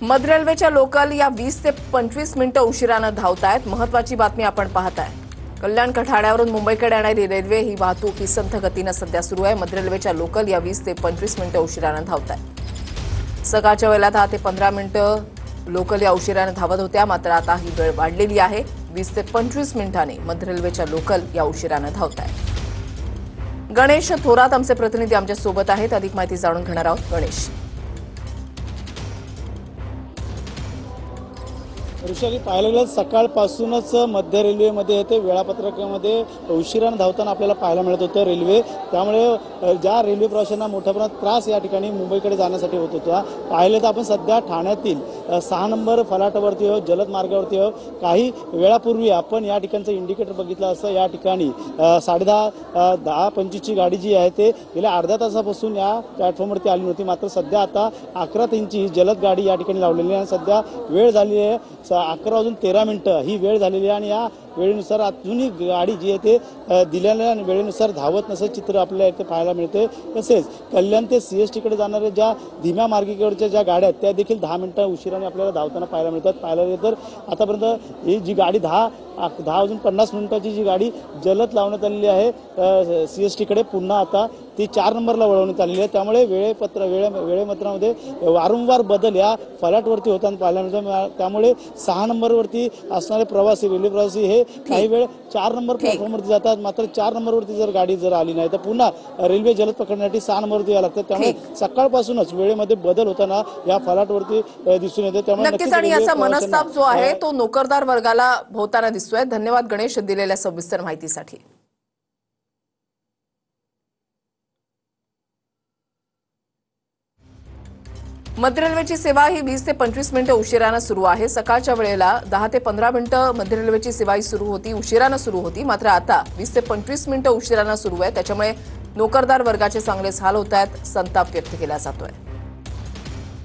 मध्य रेल्वेच्या लोकल या 20 ते 25 मिनिटं उशिराने धावतायत। महत्त्वाची बातमी आपण पाहताय। कल्याण ठाण्यावरून मुंबईकडे येणारी रेल्वे ही वाहतूक ही संथ गतीने सध्या सुरू आहे। मध्य रेल्वेच्या लोकल या 20 ते 25 मिनिटं उशिराने धावतायत। सकाळच्या वेळेला 10 ते 15 मिनिटं लोकल या उशिराने धावत होत्या, मात्र आता ही वेळ वाढलेली आहे। 20 ते 25 मिनिटांनी मध्य रेल्वेच्या लोकल या उशिराने धावतायत। गणेश थोरात आमचे प्रतिनिधी आमच्या सोबत आहेत, अधिक माहिती जाणून घेणार आहोत। गणेश, ऋषाली, पाहायला गेलं सकाळपासूनच मध्य रेल्वेमध्ये ते वेळापत्रकामध्ये उशिराने धावताना आपल्याला पाहायला मिळत होतं रेल्वे। त्यामुळे ज्या रेल्वे प्रवाशांना मोठ्या प्रमाणात त्रास या ठिकाणी मुंबईकडे जाण्यासाठी होत होता। पाहिलं तर आपण सध्या ठाण्यातील 6 नंबर फलाटावरती आहोत, जलद मार्गावरती आहोत। काही वेळापूर्वी आपण या ठिकाणचं इंडिकेटर बघितलं असं या ठिकाणी 10:30-10:25ची गाडी जी आहे ते गेल्या अर्ध्या तासापासून या प्लॅटफॉर्मवरती आली नव्हती, मात्र सध्या आता 11:03ची ही जलद गाडी या ठिकाणी लावलेली आहे। सध्या वेळ झाली आहे 11:13 ही वेळ झालेली आहे आणि या वेळेनुसार अजूनही गाडी जी आहे ते दिलेल्या वेळेनुसार धावत नसं चित्र आपल्याला इथे पाहायला मिळते। तसेच कल्याण ते CSTकडे जाणाऱ्या ज्या धीम्या मार्गिकेवरच्या ज्या गाड्या आहेत त्या देखील 10 मिनिटं उशिराने आपल्याला धावताना पाहायला मिळतात। पाहायला गेलं तर आतापर्यंत ही जी गाडी 10:50 जी गाडी जलद लावण्यात आलेली आहे CSTकडे, पुन्हा आता ती 4 नंबरला वळवण्यात आलेली आहे। त्यामुळे वेळेपत्रामध्ये वारंवार बदल या फलाटवरती होताना पाहायला मिळतात। त्यामुळे 6 नंबरवरती असणारे प्रवासी, रेल्वे प्रवासी हे काही वेळ 4 नंबर प्लॅटफॉर्मवरती जातात, मात्र 4 नंबरवरती जर गाडी आली नाही तर पुन्हा रेल्वे जलद पकडण्यासाठी 6 नंबरवरती यावं लागतं। त्यामुळे सकाळपासूनच वेळेमध्ये बदल होताना या फलाटवरती दिसून येते। त्यामुळे नक्कीच आणि याचा मनस्ताप जो आहे तो नोकरदार वर्गाला होताना दिसतोय। धन्यवाद गणेश दिलेल्या सविस्तर माहितीसाठी। मध्य रेल्वेची सेवा ही 20 ते 25 मिनिटं उशिराने सुरू आहे। सकाळच्या वेळेला 10 ते 15 मिनिटं मध्य रेल्वेची सेवा ही उशिराने सुरू होती, मात्र आता 20 ते 25 मिनिटं उशिराने सुरू आहे। त्याच्यामुळे नोकरदार वर्गाचे चांगलेच हाल होत आहेत, संताप व्यक्त केला जातोय।